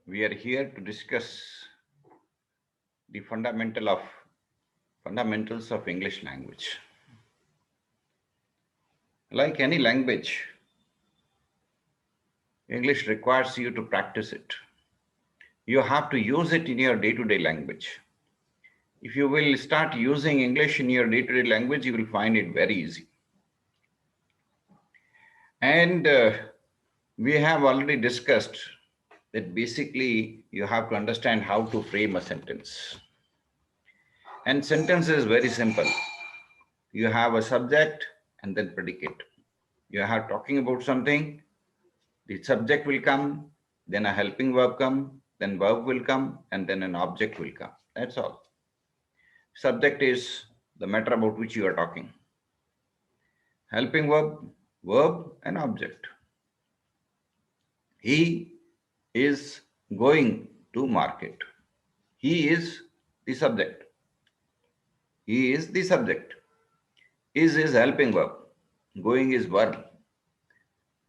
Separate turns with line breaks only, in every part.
We are here to discuss the fundamentals of English language. Like any language, English requires you to practice it. You have to use it in your day-to-day language. If you will start using English in your day-to-day language, you will find it very easy. And we have already discussed that basically you have to understand how to frame a sentence. And sentence is very simple. You have a subject and then predicate. You are talking about something, the subject will come, then a helping verb come, then verb will come, and then an object will come. That's all. Subject is the matter about which you are talking. Helping verb, verb, and object. He is going to market. He is the subject. He is the subject. Is helping verb. Going is verb.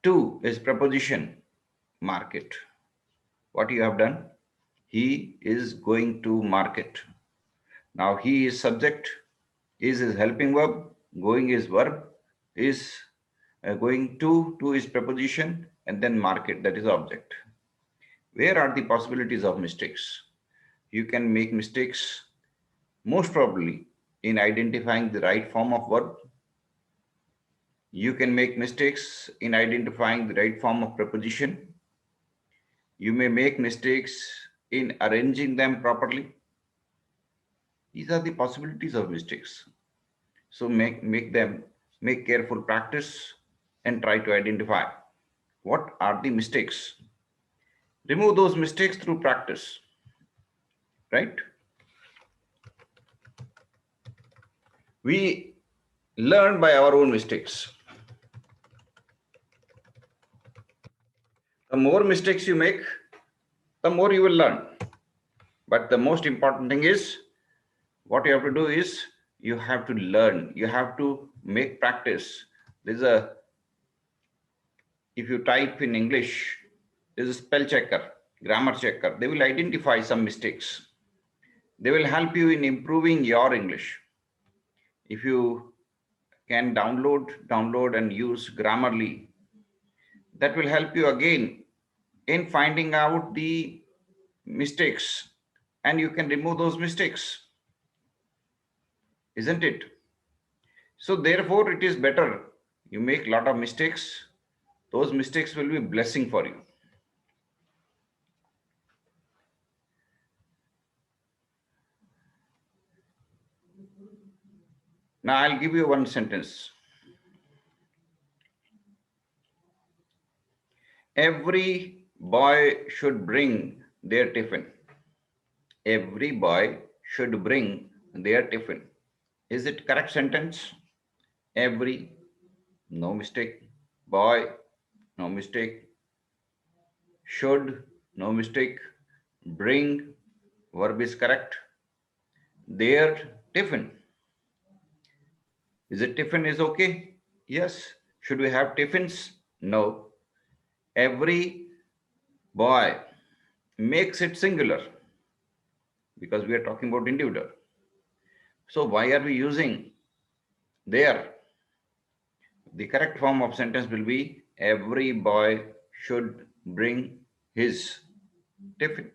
To is preposition. Market. What you have done? He is going to market. Now he is subject, is helping verb, going is verb, is going to is preposition, and then market, that is object. Where are the possibilities of mistakes? You can make mistakes most probably in identifying the right form of verb. You can make mistakes in identifying the right form of preposition. You may make mistakes in arranging them properly. These are the possibilities of mistakes. So make careful practice and try to identify what are the mistakes. Remove those mistakes through practice, right? We learn by our own mistakes. The more mistakes you make, the more you will learn. But the most important thing is, what you have to do is, you have to learn. You have to make practice. There's a, if you type in English, there's a spell checker, grammar checker. They will identify some mistakes. They will help you in improving your English. If you can download and use Grammarly, that will help you again in finding out the mistakes, and you can remove those mistakes, isn't it? So therefore it is better you make a lot of mistakes. Those mistakes will be a blessing for you. Now I'll give you one sentence. Every boy should bring their tiffin. Every boy should bring their tiffin. Is it correct sentence? Every, no mistake. Boy, no mistake. Should, no mistake. Bring, verb is correct. Their tiffin. Is it tiffin is okay? Yes. Should we have tiffins? No. Every boy makes it singular because we are talking about individual. So why are we using there? The correct form of sentence will be every boy should bring his tiffin.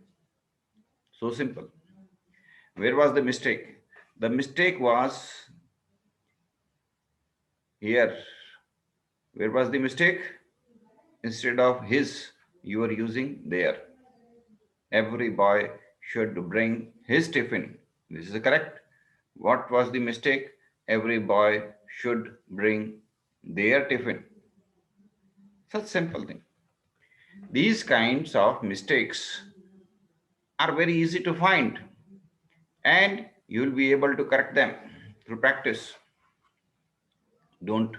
So simple. Where was the mistake? The mistake was here. Where was the mistake? Instead of his, you are using there. Every boy should bring his tiffin. This is correct. What was the mistake? Every boy should bring their tiffin. Such simple thing. These kinds of mistakes are very easy to find, and you will be able to correct them through practice. Don't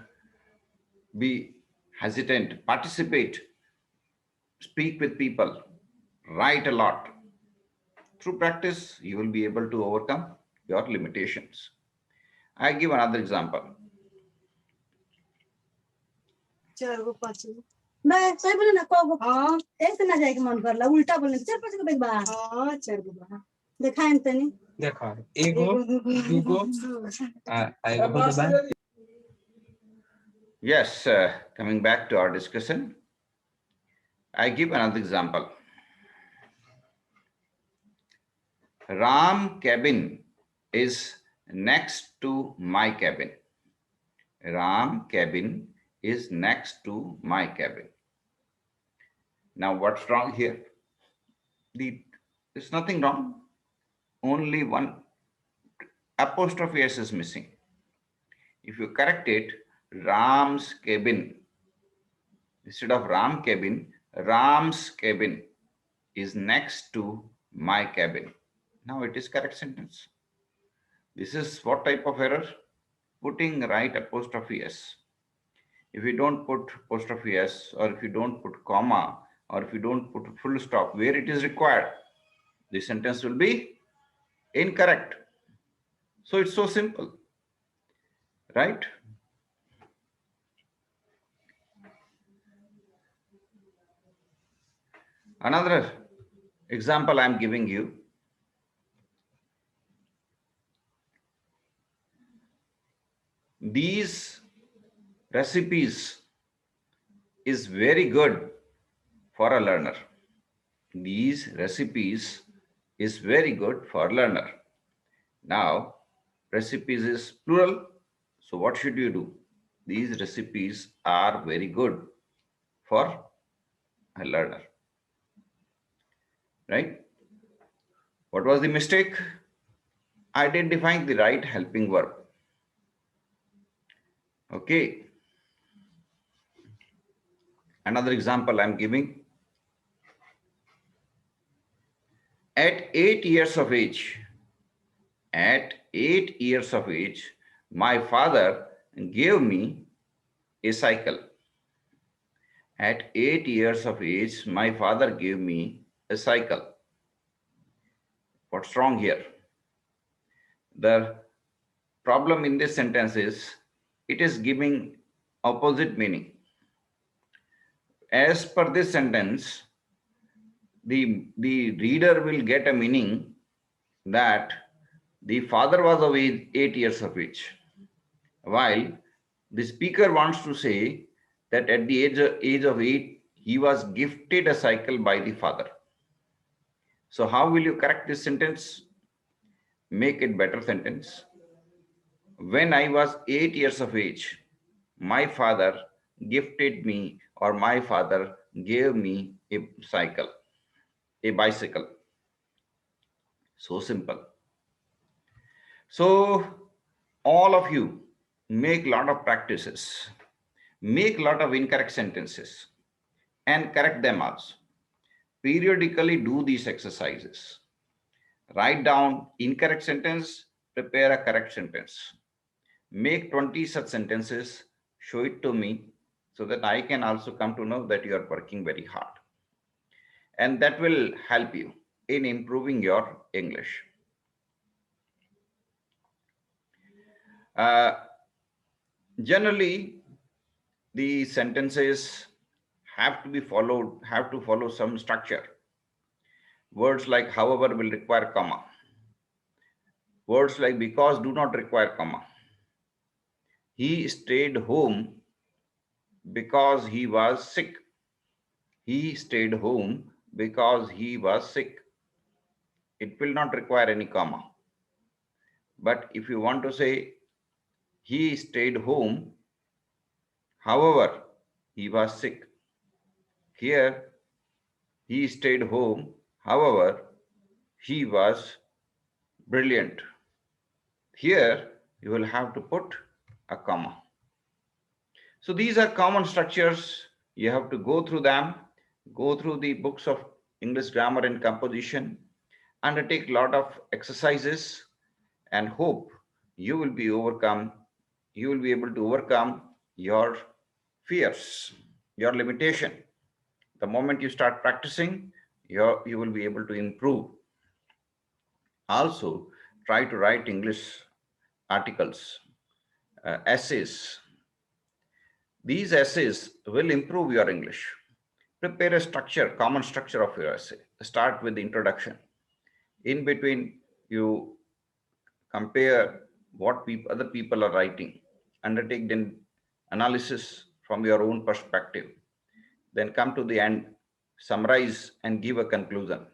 be hesitant. Participate. Speak with people. Write a lot. Through practice, you will be able to overcome your limitations. I give another example.
मैं सही बोले ना को हां ऐसे ना जाए के मन करला उल्टा बोलने चार पांच को देख बा हां चार को बा दिखाएं तनी
देखो एगो दूगो आएगा बोल बा
Yes, coming back to our discussion, I give another example. Ram cabin is next to my cabin. Ram cabin is next to my cabin. Now, what's wrong here? There's nothing wrong. Only one apostrophe S is missing. If you correct it, Ram's cabin, instead of Ram cabin, Ram's cabin is next to my cabin. Now it is correct sentence. This is what type of error? Putting right apostrophe S. If you don't put apostrophe S, or if you don't put comma, or if you don't put full stop where it is required, the sentence will be incorrect. So it's so simple, right? Another example I'm giving you. These recipes is very good for a learner. These recipes is very good for learner. Now, recipes is plural. So what should you do? These recipes are very good for a learner. Right? What was the mistake? Identifying the right helping verb. Okay. Another example I'm giving. At 8 years of age, my father gave me a cycle. At 8 years of age, my father gave me a cycle. What's wrong here? The problem in this sentence is it is giving opposite meaning. As per this sentence, the reader will get a meaning that the father was of 8 years of age, while the speaker wants to say that at the age of 8, he was gifted a cycle by the father. So how will you correct this sentence? Make it better sentence. When I was 8 years of age, my father gifted me, or my father gave me a cycle, a bicycle. So simple. So all of you make a lot of practices, make a lot of incorrect sentences and correct them also. Periodically do these exercises. Write down incorrect sentence, prepare a correct sentence. Make 20 such sentences, show it to me so that I can also come to know that you are working very hard. And that will help you in improving your English. Generally, the sentences have to follow some structure. Words like however will require comma. Words like because do not require comma. He stayed home because he was sick. He stayed home because he was sick. It will not require any comma. But if you want to say he stayed home, however, he was sick. Here, he stayed home, however, he was brilliant. Here, you will have to put a comma. So these are common structures. You have to go through them, go through the books of English grammar and composition, undertake a lot of exercises, and hope you will be able to overcome your fears, your limitation. The moment you start practicing, you will be able to improve. Also, try to write English articles, essays. These essays will improve your English. prepare a structure, common structure of your essay. Start with the introduction. In between, you compare what other people are writing, undertake then analysis from your own perspective, then come to the end, summarize and give a conclusion,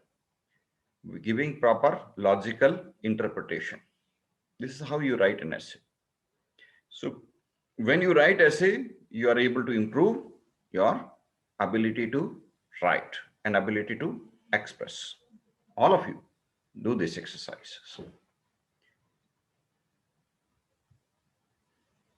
giving proper logical interpretation. This is how you write an essay. So when you write essay, you are able to improve your ability to write and ability to express. All of you do this exercise.